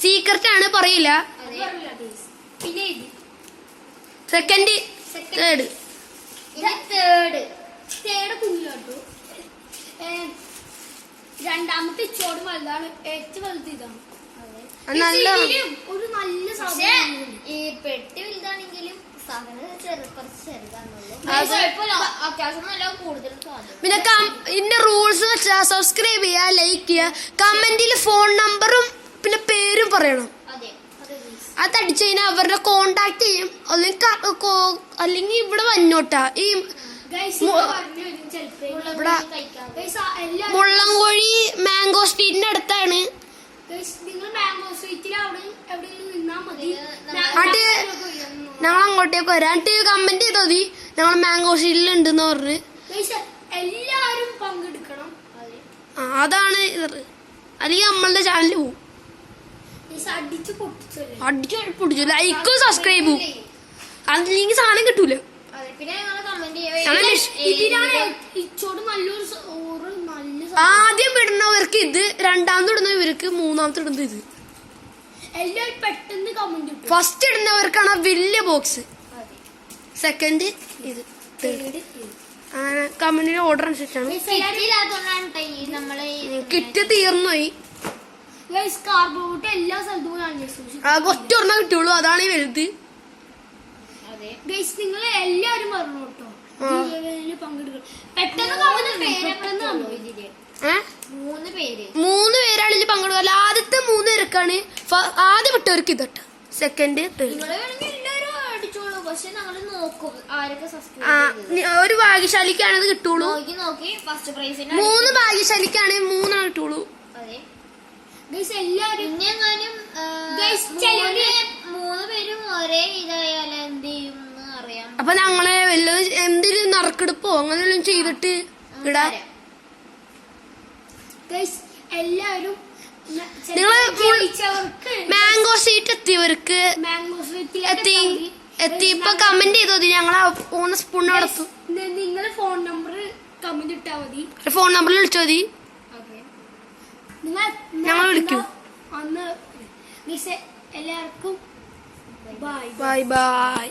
Secret ആണ്, പറയില്ല. പിന്നെ സെക്കൻഡ്, തേർഡ് കുഞ്ഞാട്ടു. രണ്ടാമത്തെ ഇച്ചോട് വലുതാണ്, ഏറ്റവും വലുത് ഇതാണ്. നല്ല ഒരു നല്ല സാധനം. ഈ പെട്ടി വലുതാണെങ്കിലും പിന്നെ ഇതിന്റെ റൂൾസ് വെച്ചാ സബ്സ്ക്രൈബ് ചെയ്യാ, ലൈക്ക് ചെയ്യാ, കമന്റിൽ ഫോൺ നമ്പറും പിന്നെ പേരും പറയണം. അത് അടിച്ചു കഴിഞ്ഞാൽ അവരുടെ കോണ്ടാക്ട് ചെയ്യും. അല്ലെങ്കിൽ ഇവിടെ വന്നോട്ടാ. ഈ മുള്ളംകോഴി മാംഗോ സ്ട്രീറ്റിന്റെ അടുത്താണ്. ഞങ്ങൾ അങ്ങോട്ടേക്ക് വരാം. കമന്റ് ചെയ്താൽ മതി ഞങ്ങൾ മാംഗോ സ്ട്രീറ്റിൽ ഉണ്ടെന്ന് പറഞ്ഞ്. എല്ലാരും പങ്കെടുക്കണം. അതാണ് അല്ലെങ്കിൽ നമ്മളുടെ ചാനലിൽ പോവും. അടിച്ചു പൊട്ടിച്ചു ലൈക്കും സബ്സ്ക്രൈബും. അല്ലെങ്കിൽ സാധനം കിട്ടൂല. ആദ്യം ഇടുന്നവർക്ക് ഇത്, രണ്ടാമത് ഇടുന്നവർക്ക്, മൂന്നാമത്തെ ഇടുന്നത് ഇത്. പെട്ടെന്ന് കമന്റ്. ഫസ്റ്റ് ഇടുന്നവർക്കാണ് വലിയ ബോക്സ്, സെക്കൻഡ് ഇത്, അങ്ങനെ കമന്റിന്റെ ഓർഡർ അനുസരിച്ചാണ്. കിറ്റ് തീർന്നുപോയി. എല്ലാ സ്ഥലത്തും ഒറ്റ ഒരെണ്ണം കിട്ടുള്ളൂ, അതാണ് ഈ വലുത്. നിങ്ങൾ എല്ലാരും പറഞ്ഞു കേട്ടോ, പങ്കെടുക്കണം. മൂന്ന് പേരാണ് ഇതിൽ പങ്കെടുക്കുക. ആദ്യത്തെ 3 പേർക്കാണ് ആദ്യം വിട്ടവർക്ക് ഇതട്ട, സെക്കൻഡ്, ഒരു ഭാഗ്യശാലിക്കാണ് ഇത് കിട്ടുള്ളൂ. 3 ഭാഗ്യശാലിക്കാണ് 3 കിട്ടുള്ളൂ. എല്ലാരും 3 പേരും ഒരേ ഇതായാലും എന്ത് ചെയ്യും അറിയാം. അപ്പൊ ഞങ്ങളെ വല്ലതും എന്തെങ്കിലും നറുക്കെടുപ്പോ അങ്ങനെ വല്ലതും ചെയ്തിട്ട് ഇടാം. എല്ലാരും നിങ്ങള് മാംഗോ സീറ്റ് എത്തിയവർക്ക് ഇപ്പൊ കമന്റ് ചെയ്തോ മതി. ഞങ്ങൾ 3 സ്പൂൺ നടത്തും. നിങ്ങള് ഫോൺ നമ്പർ കമന്റ് ഇട്ടാ മതി. ഫോൺ നമ്പറിൽ വിളിച്ചോ മതി, ഞങ്ങൾ വിളിക്കും. അന്ന് എല്ലാവർക്കും ബൈ ബൈ.